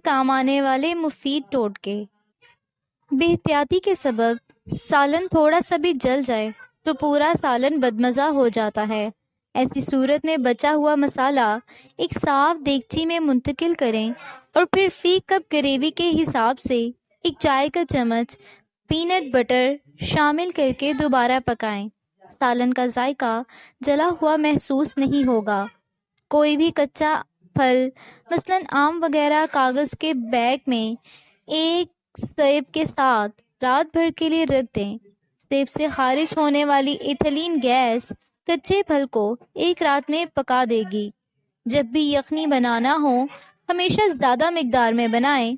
کام آنے والے مفید ٹوٹکے۔ بے احتیاطی کے سبب سالن تھوڑا سا بھی جل جائے تو پورا سالن بدمزہ ہو جاتا ہے۔ ایسی صورت میں بچا ہوا مسالہ ایک صاف دیگچی میں منتقل کریں اور پھر فی کپ گریوی کے حساب سے ایک چائے کا چمچ پینٹ بٹر شامل کر کے دوبارہ پکائیں۔ سالن کا ذائقہ جلا ہوا محسوس نہیں ہوگا۔ کوئی بھی کچا پھل مثلاً آم وغیرہ کاغذ کے بیگ میں ایک سیب کے ساتھ رات بھر کے لیے رکھ دیں۔ سیب سے خارج ہونے والی ایتھلین گیس کچے پھل کو ایک رات میں پکا دے گی۔ جب بھی یخنی بنانا ہو ہمیشہ زیادہ مقدار میں بنائیں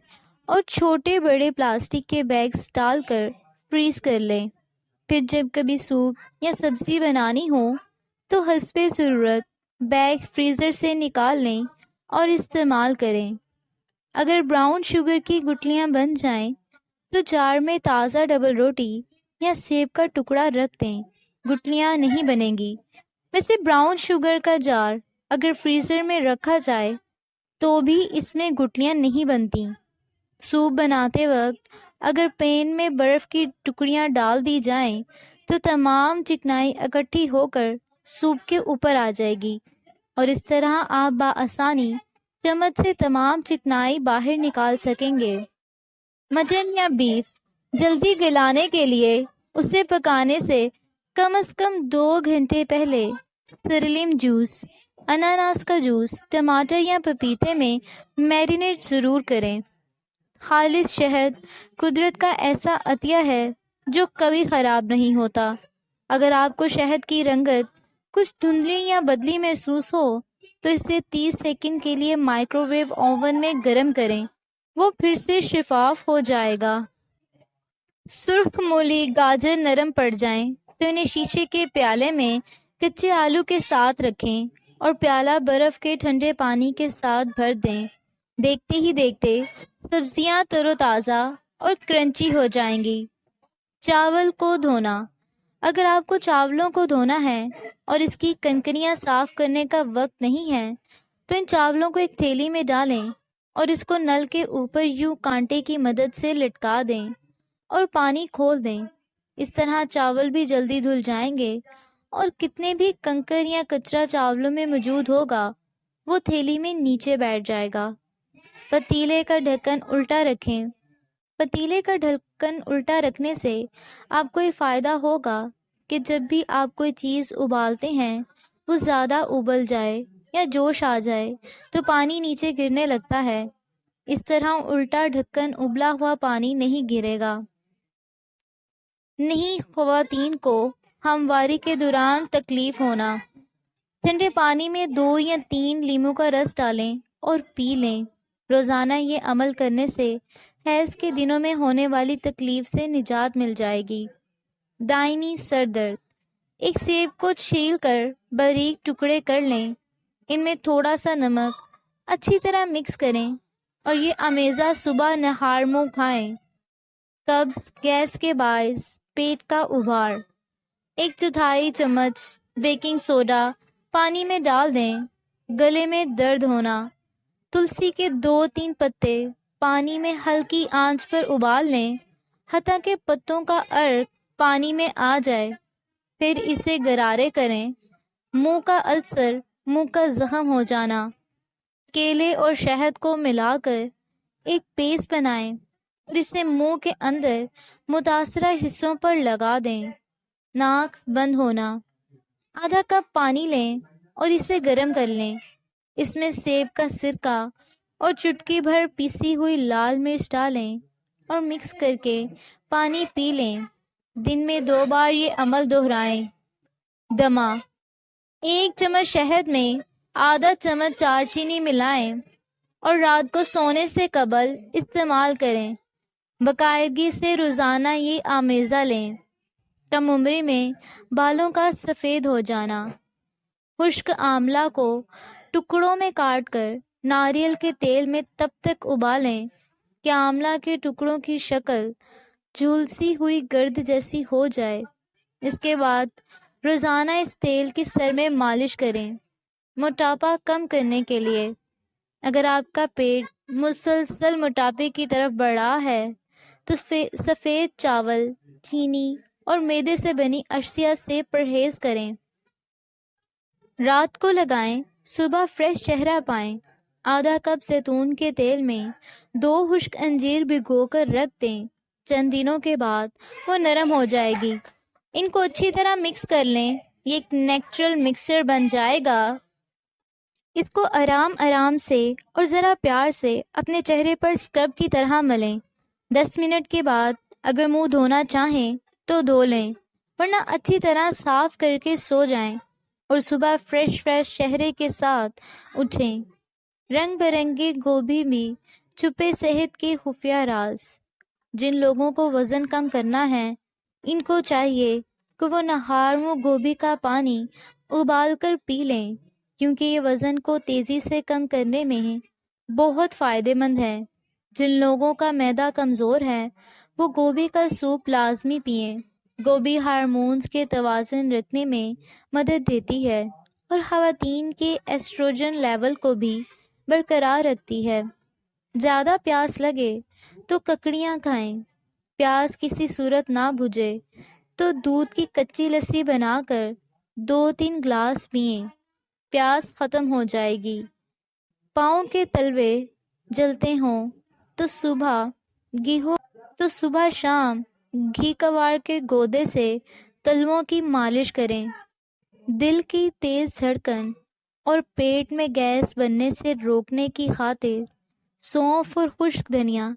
اور چھوٹے بڑے پلاسٹک کے بیگز ڈال کر فریز کر لیں۔ پھر جب کبھی سوپ یا سبزی بنانی ہو تو حسب ضرورت بیگ فریزر سے نکال لیں اور استعمال کریں۔ اگر براؤن شوگر کی گٹلیاں بن جائیں تو جار میں تازہ ڈبل روٹی یا سیب کا ٹکڑا رکھ دیں، گٹلیاں نہیں بنیں گی۔ ویسے براؤن شوگر کا جار اگر فریزر میں رکھا جائے تو بھی اس میں گٹلیاں نہیں بنتی۔ سوپ بناتے وقت اگر پین میں برف کی ٹکڑیاں ڈال دی جائیں تو تمام چکنائی اکٹھی ہو کر سوپ کے اوپر آ جائے گی اور اس طرح آپ بآسانی چمچ سے تمام چکنائی باہر نکال سکیں گے۔ مٹن یا بیف جلدی گلانے کے لیے اسے پکانے سے کم از کم 2 گھنٹے پہلے سرلیم جوس، اناناس کا جوس، ٹماٹر یا پپیتے میں میرینیٹ ضرور کریں۔ خالص شہد قدرت کا ایسا عطیہ ہے جو کبھی خراب نہیں ہوتا۔ اگر آپ کو شہد کی رنگت کچھ دھندلی یا بدلی محسوس ہو تو اسے 30 سیکنڈ کے لیے مائکرو ویو اوون میں گرم کریں، وہ پھر سے شفاف ہو جائے گا۔ سرخ مولی گاجر نرم پڑ جائیں تو انہیں شیشے کے پیالے میں کچے آلو کے ساتھ رکھیں اور پیالہ برف کے ٹھنڈے پانی کے ساتھ بھر دیں۔ دیکھتے ہی دیکھتے سبزیاں تر و تازہ اور کرنچی ہو جائیں گی۔ چاول کو دھونا۔ اگر آپ کو چاولوں کو دھونا ہے اور اس کی کنکریاں صاف کرنے کا وقت نہیں ہے تو ان چاولوں کو ایک تھیلی میں ڈالیں اور اس کو نل کے اوپر یوں کانٹے کی مدد سے لٹکا دیں اور پانی کھول دیں۔ اس طرح چاول بھی جلدی دھل جائیں گے اور کتنے بھی کنکر یا کچرا چاولوں میں موجود ہوگا وہ تھیلی میں نیچے بیٹھ جائے گا۔ پتیلے کا ڈھکن الٹا رکھیں۔ پتیلے کا ڈھکن الٹا رکھنے سے آپ کو یہ فائدہ ہوگا کہ جب بھی آپ کوئی چیز ابالتے ہیں وہ زیادہ ابل جائے یا جوش آ جائے تو پانی نیچے گرنے لگتا ہے۔ اس طرح الٹا ڈھکن ابلا ہوا پانی نہیں گرے گا۔ نہیں خواتین کو ہمواری کے دوران تکلیف ہونا۔ ٹھنڈے پانی میں 2 یا 3 لیموں کا رس ڈالیں اور پی لیں۔ روزانہ یہ عمل کرنے سے حیض کے دنوں میں ہونے والی تکلیف سے نجات مل جائے گی۔ دائمی سر درد۔ ایک سیب کو چھیل کر باریک ٹکڑے کر لیں، ان میں تھوڑا سا نمک اچھی طرح مکس کریں اور یہ امیزہ صبح نہار منہ کھائیں۔ قبض گیس کے باعث پیٹ کا ابھار۔ 1/4 چمچ بیکنگ سوڈا پانی میں ڈال دیں۔ گلے میں درد ہونا۔ تلسی کے 2-3 پتے پانی میں ہلکی آنچ پر ابال لیں حتیٰ کہ پتوں کا عرق پانی میں آ جائے، پھر اسے غرارے کریں۔ منہ کا السر، منہ کا زخم ہو جانا۔ کیلے اور شہد کو ملا کر ایک پیسٹ بنائیں اور اسے منہ کے اندر متاثرہ حصوں پر لگا دیں۔ ناک بند ہونا۔ آدھا کپ پانی لیں اور اسے گرم کر لیں۔ اس میں سیب کا سرکہ اور چٹکی بھر پیسی ہوئی لال مرچ ڈالیں اور مکس کر کے پانی پی لیں۔ دن میں 2 بار یہ عمل دہرائیں۔ دمہ۔ 1 چمچ شہد میں آدھا چمچ چار چینی ملائیں اور رات کو سونے سے قبل استعمال کریں۔ باقاعدگی سے روزانہ یہ آمیزہ لیں۔ کم عمری میں بالوں کا سفید ہو جانا۔ خشک آملہ کو ٹکڑوں میں کاٹ کر ناریل کے تیل میں تب تک ابالیں کہ آملہ کے ٹکڑوں کی شکل جھلسی ہوئی گرد جیسی ہو جائے۔ اس کے بعد روزانہ اس تیل کی سر میں مالش کریں۔ موٹاپا کم کرنے کے لیے اگر آپ کا پیٹ مسلسل موٹاپے کی طرف بڑھا ہے تو سفید چاول، چینی اور میدے سے بنی اشیاء سے پرہیز کریں۔ رات کو لگائیں، صبح فریش چہرہ پائیں۔ آدھا کپ زیتون کے تیل میں 2 خشک انجیر بھگو کر رکھ دیں۔ چند دنوں کے بعد وہ نرم ہو جائے گی۔ ان کو اچھی طرح مکس کر لیں۔ یہ ایک نیچرل مکسچر بن جائے گا۔ اس کو آرام سے اور ذرا پیار سے اپنے چہرے پر اسکرب کی طرح ملیں۔ 10 منٹ کے بعد اگر منہ دھونا چاہیں تو دھو لیں، ورنہ اچھی طرح صاف کر کے سو جائیں اور صبح فریش چہرے کے ساتھ اٹھیں۔ رنگ برنگے گوبھی بھی چھپے صحت کے خفیہ راز۔ جن لوگوں کو وزن کم کرنا ہے، ان کو چاہیے کہ وہ نہار منہ گوبھی کا پانی ابال کر پی لیں، کیونکہ یہ وزن کو تیزی سے کم کرنے میں بہت فائدہ مند ہے۔ جن لوگوں کا معدہ کمزور ہے وہ گوبھی کا سوپ لازمی پئیں۔ گوبھی ہارمونز کے توازن رکھنے میں مدد دیتی ہے اور خواتین کے ایسٹروجن لیول کو بھی برقرار رکھتی ہے۔ زیادہ پیاس لگے تو ککڑیاں کھائیں۔ پیاز کسی صورت نہ بھجے تو دودھ کی کچی لسی بنا کر 2-3 گلاس پئیں۔ پیاس ختم ہو جائے گی۔ پاؤں کے تلوے جلتے ہوں تو صبح شام گھی کوار کے گودے سے تلووں کی مالش کریں۔ دل کی تیز دھڑکن اور پیٹ میں گیس بننے سے روکنے کی خاطر سونف اور خشک دھنیا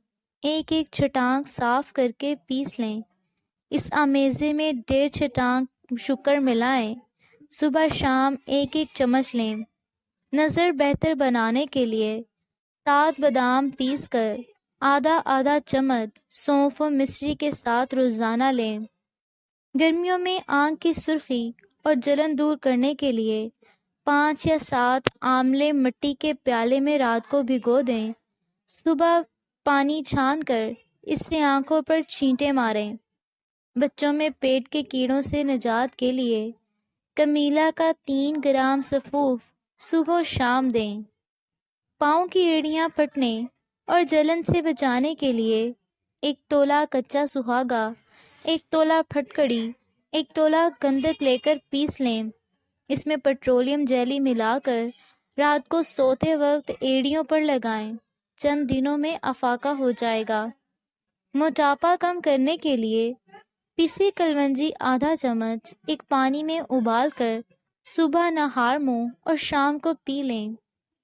ایک چھٹانک صاف کر کے پیس لیں۔ اس آمیزے میں 1.5 چھٹانک شکر ملائیں۔ صبح شام ایک چمچ لیں۔ نظر بہتر بنانے کے لیے 7 بادام پیس کر آدھا چمچ سونف و مصری کے ساتھ روزانہ لیں۔ گرمیوں میں آنکھ کی سرخی اور جلن دور کرنے کے لیے 5 یا 7 آملے مٹی کے پیالے میں رات کو بھگو دیں۔ صبح پانی چھان کر اس سے آنکھوں پر چھینٹے ماریں۔ بچوں میں پیٹ کے کیڑوں سے نجات کے لیے کمیلا کا 3 گرام سفوف صبح و شام دیں۔ پاؤں کی ایڑیاں پھٹنے اور جلن سے بچانے کے لیے 1 تولہ کچا سہاگا، 1 تولہ پھٹکڑی، 1 تولہ گندھک لے کر پیس لیں۔ اس میں پیٹرولیم جیلی ملا کر رات کو سوتے وقت ایڑیوں پر لگائیں۔ چند دنوں میں افاقہ ہو جائے گا۔ موٹاپا کم کرنے کے لیے پیسی کلونجی آدھا چمچ ایک پانی میں ابال کر صبح نہار منہ اور شام کو پی لیں۔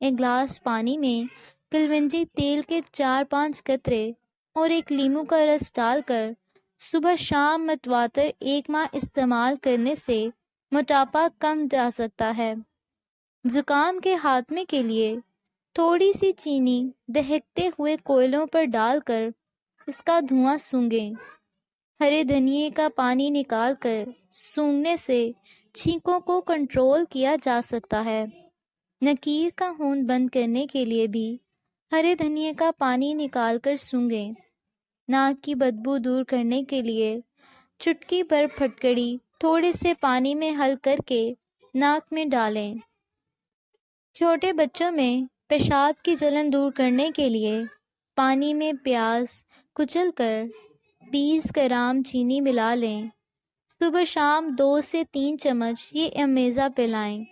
1 گلاس پانی میں کلونجی تیل کے 4-5 قطرے اور 1 لیموں کا رس ڈال کر صبح شام متواتر 1 ماہ استعمال کرنے سے موٹاپا کم جا سکتا ہے۔ زکام کے خاتمے کے لیے تھوڑی سی چینی دہکتے ہوئے کوئلوں پر ڈال کر اس کا دھواں سونگھیں۔ ہرے دھنیے کا پانی نکال کر سونگھنے سے چھینکوں کو کنٹرول کیا جا سکتا ہے۔ نکیر کا خون بند کرنے کے لیے بھی ہرے دھنیے کا پانی نکال کر سونگھیں۔ ناک کی بدبو دور کرنے کے لیے چٹکی بھر پھٹکڑی تھوڑے سے پانی میں حل کر کے ناک میں ڈالیں۔ چھوٹے بچوں میں پیشاب کی جلن دور کرنے کے لیے پانی میں پیاز کچل کر 20 گرام چینی ملا لیں۔ صبح شام 2 سے 3 چمچ یہ امیزہ پلائیں۔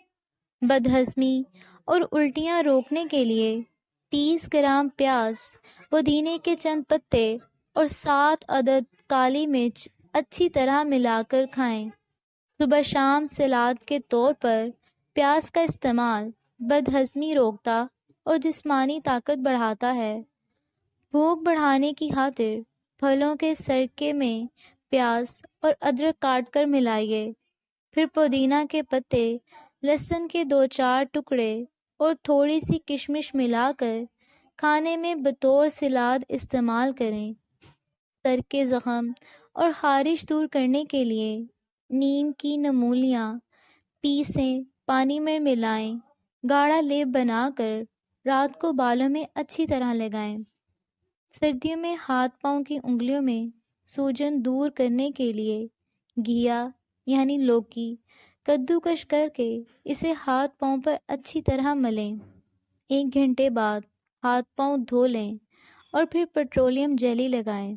بدہضمی اور الٹیاں روکنے کے لیے 30 گرام پیاز، پودینے کے چند پتے اور 7 عدد کالی مرچ اچھی طرح ملا کر کھائیں۔ صبح شام سلاد کے طور پر پیاز کا استعمال بدہضمی روکتا اور جسمانی طاقت بڑھاتا ہے۔ بھوک بڑھانے کی خاطر پھلوں کے سرکے میں پیاز اور ادرک کاٹ کر ملائیے، پھر پودینہ کے پتے، لہسن کے 2-4 ٹکڑے اور تھوڑی سی کشمش ملا کر کھانے میں بطور سلاد استعمال کریں۔ سر کے زخم اور خارش دور کرنے کے لیے نیم کی نمولیاں پیسیں، پانی میں ملائیں، گاڑھا لیپ بنا کر رات کو بالوں میں اچھی طرح لگائیں۔ سردیوں میں ہاتھ پاؤں کی انگلیوں میں سوجن دور کرنے کے لیے گھیا یعنی لوکی کدوکش کر کے اسے ہاتھ پاؤں پر اچھی طرح ملیں۔ 1 گھنٹے بعد ہاتھ پاؤں دھو لیں اور پھر پیٹرولیم جیلی لگائیں۔